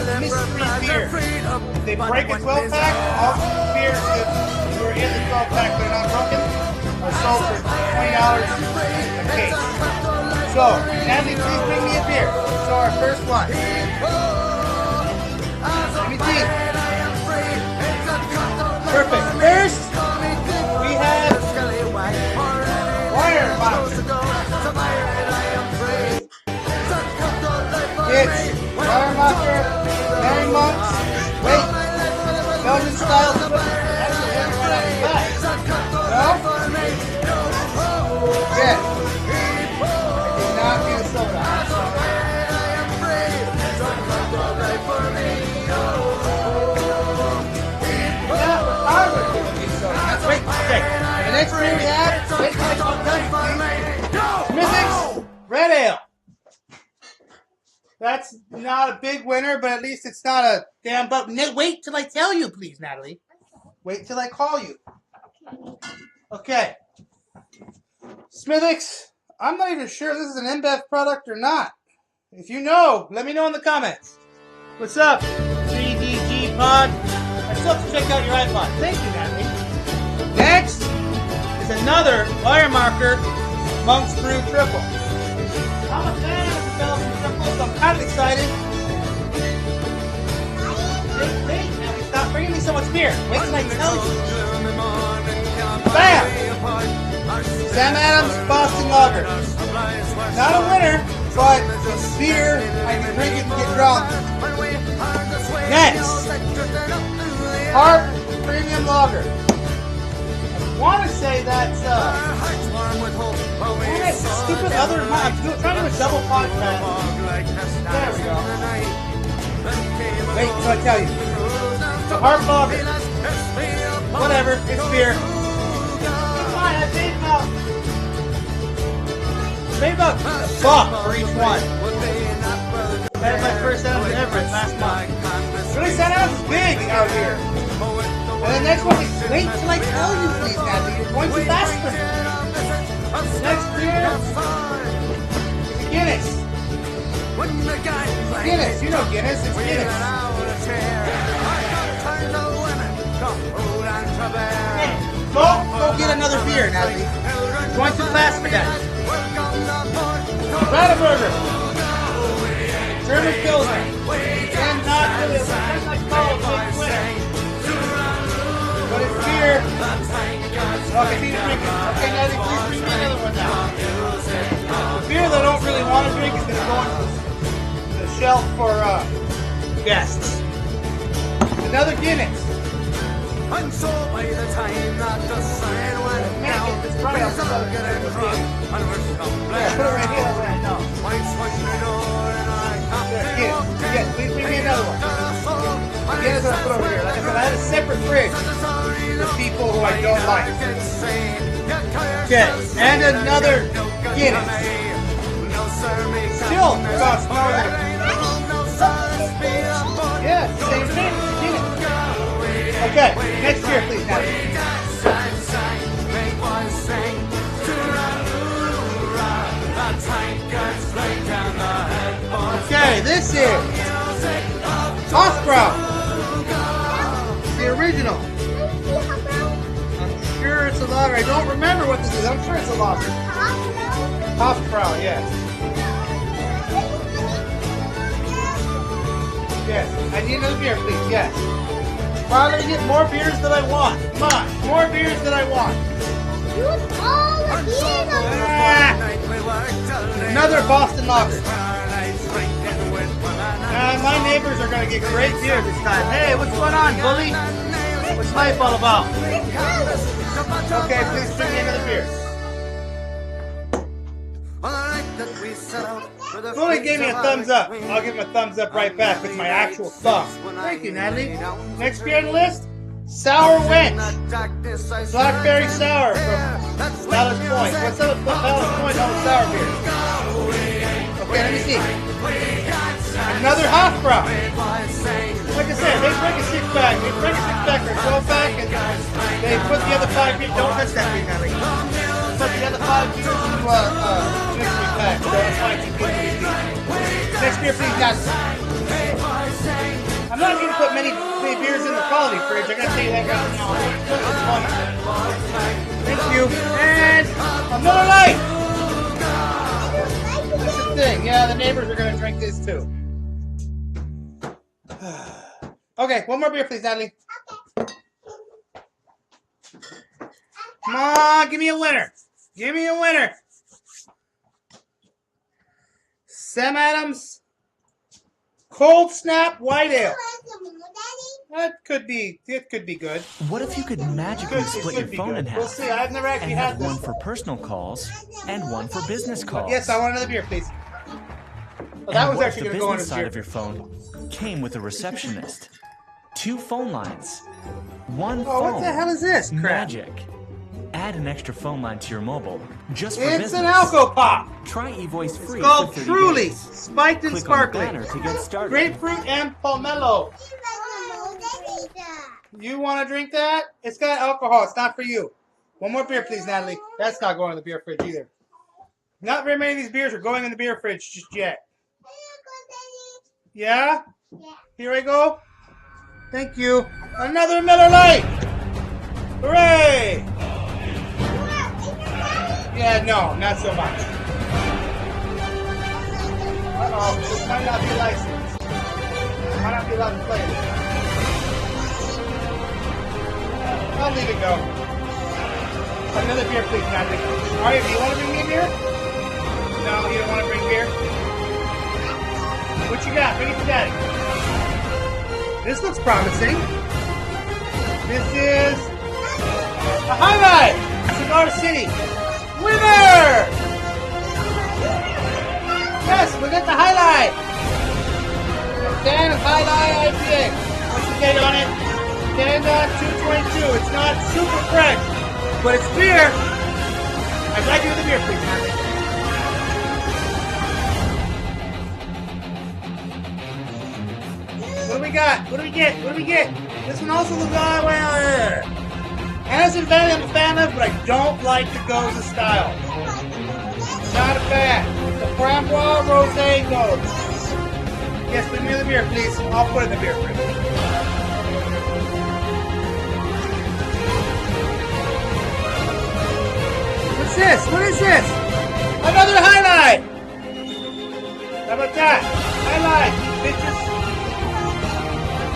a mystery beer. If they break a 12-pack, all the beers that were in the 12-pack that are not broken are sold for $20 a case. So, Natalie, please bring me a beer. So our first one. Let me see. Perfect. First, we have Wire Box. It's Firemonger, Mary Monks, wait, Belgian style slipper. Actually, that's right out the back. No? Yes. I did not get a soda. I'm sorry. Yeah, but I would give a soda. Wait, okay. The next beer we have, wait, Smithwick's Red Ale. That's not a big winner, but at least it's not a damn but. Wait till I tell you, please, Natalie. Wait till I call you. Okay. Smithwick's, I'm not even sure if this is an InBev product or not. If you know, let me know in the comments. What's up, 3DG Pod? I still have to check out your iPod. Thank you, Natalie. Next is another Wire Marker Monk's Brew Triple. I'm a fan of the Belgian Triple, so I'm kind of excited. Wait, Natalie, stop bringing me so much beer. Wait till I tell you. Bam! Sam Adams Boston Lager. Not a winner, but beer I can drink it and get drunk. Next, Hart Premium Lager. I want to say that's stupid other. I'm trying to do a double podcast. There we go. Wait till I tell you. The Hart Lager. Whatever, it's beer. Fine, I paid about $1 for each one. That is my first Adams ever last month. Really, Adams is big out here. And the next one is, wait till I tell you, please, Natalie. You're going too fast for me. Next beer is Guinness. Guinness, you know Guinness, it's Guinness. Hey, go get another beer, Natalie. You're going too fast for that. Radaburger. German Pilsner. And not really a winner. But it's beer. Okay, he's drinking. Okay, Natalie, please bring me another one now. The beer that I don't really want to drink is going to go into the shelf for guests. Another Guinness. And so by the time that the sun went down, it's probably up to the yeah, put it right here, right now. Yes, please bring me another one. Guinness I'll put over here. Like I said, I had a separate fridge for people who I don't like. Okay, and another Guinness. Still costs more than yeah, same thing. Guinness. Okay, next beer, please, Natalie. Okay, this is Hofbrau. The original. I'm sure it's a lager. I don't remember what this is. I'm sure it's a lager. Hofbrau, yes. Yes. I need another beer, please. Yes. Well, let me get more beers that I want. Come on. More beers that I want. Another Boston Lager. My neighbors are going to get great beer this time. Hey, what's going on, bully? What's life all about? Okay, please bring me another beer. Bully gave me a thumbs up. I'll give him a thumbs up right back with my actual thumb. Thank you, Natalie. Next beer on the list, Sour Wench. Blackberry Sour from Ballast Point. What's up with Ballast Point on the sour beer? Okay, let me see. Another Hofbrau. Like I said, they break a 6-pack. They break a 6-pack or a 12-pack, and they put the other 5 beers. Don't touch that beer, Natalie. Put the other 5 beers into mystery pack. So that's why I keep getting these. Next beer, please, Natalie. I'm not going to put many beers in the quality fridge. I got to tell you that right now. Thank you. And another light. That's the thing. Yeah, the neighbors are going to drink this too. Okay, one more beer, please, Natalie. Come on, give me a winner. Give me a winner. Sam Adams Cold Snap White Ale. That could be. It could be good. What if you could magically split your phone in half? We'll see. I've never actually and had have this. one for personal calls and one for business calls. Yes, I want another beer, please. Well, that was actually going to go on the his business side beer. of your phone came with a receptionist, 2 phone lines, 1 phone. Oh, what the hell is this crap? Magic. Add an extra phone line to your mobile just for It's business. an Alco Pop. Try eVoice free It's called for 30 Truly days. Spiked and Click Sparkling. on the banner to get started. Grapefruit and pomelo. You want to drink that? It's got alcohol. It's not for you. One more beer, please, Natalie. That's not going in the beer fridge either. Not very many of these beers are going in the beer fridge just yet. Yeah? Yeah. Here I go. Thank you. Another Miller Lite. Hooray! Yeah, no, not so much. Uh-oh, this might not be licensed. Might not be allowed to play this. I'll leave it go. Another beer, please, Natalie. Alright, do you want to bring me a beer? No, you don't want to bring beer? What you got? Bring it to Daddy. This looks promising. This is a highlight. Cigar City. Winner! Yes, we got the highlight. A can of highlight IPA. What's the date on it? Can 222. It's not super fresh, but it's beer. I'd like you with the beer, please, Natalie. What do we got? What do we get? What do we get? This one also looks well. Anderson Valley I'm a fan of, but I don't like the Goza style. Not a fan. The Framboise Rosé Goza. Yes, bring me the beer, please. I'll put it in the beer fridge. What's this? What is this? Another highlight! How about that? Highlight, bitches.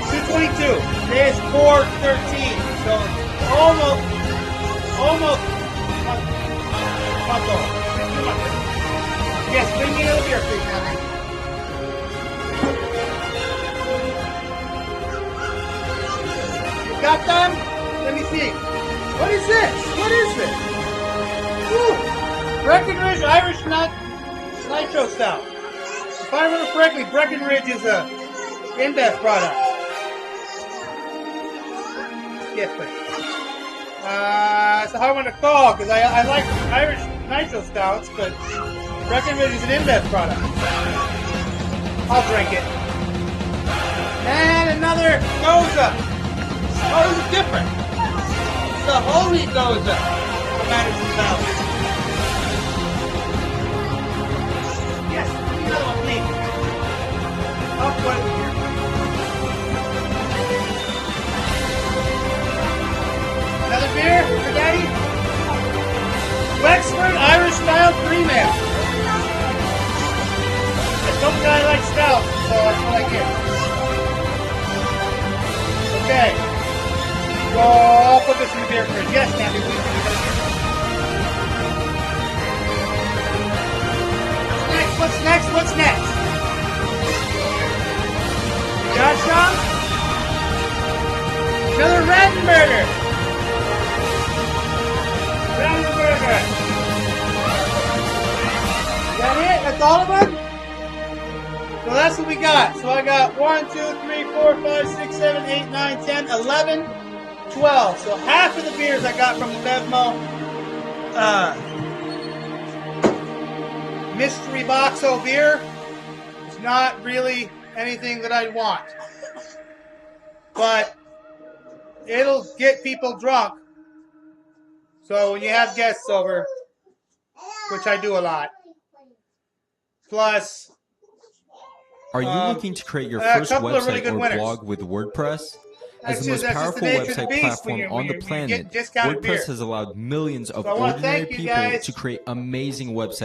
222. Today is 4/13. So almost. Yes, bring me another beer, please, Natalie. You got them? Let me see. What is this? What is this? Woo! Breckenridge Irish Nitro Stout. If I remember correctly, Breckenridge is a InBev product. Yes, please. It's a hard one to call because I like Irish Nitro Stouts, but Breckenridge is an InBev product. I'll drink it. And another Goza. Oh, this is different. It's the Holy Goza from Anderson Valley. Yes, another one, please. I'll put it here. Another beer for Daddy? Wexford Irish Style Cream Ale. I don't really like stout, so that's what I get. Okay. So I'll put this in the beer fridge. Yes, Daddy, please bring it here. What's next? What's next? You got some? Another Rattenberger. Rattenberger. Is that it? That's all of them? So that's what we got. So I got 1, 2, 3, 4, 5, 6, 7, 8, 9, 10, 11, 12. So half of the beers I got from the bevmo mystery boxo beer. It's not really anything that I'd want. But it'll get people drunk. So when you have guests over, which I do a lot, plus Are you looking to create your a first couple of really website good or winners. blog with WordPress? As the most That's just powerful the nature of the website beast platform when you're on the getting planet, discounted beer. WordPress has allowed millions of So I wanna ordinary thank you people guys to create amazing websites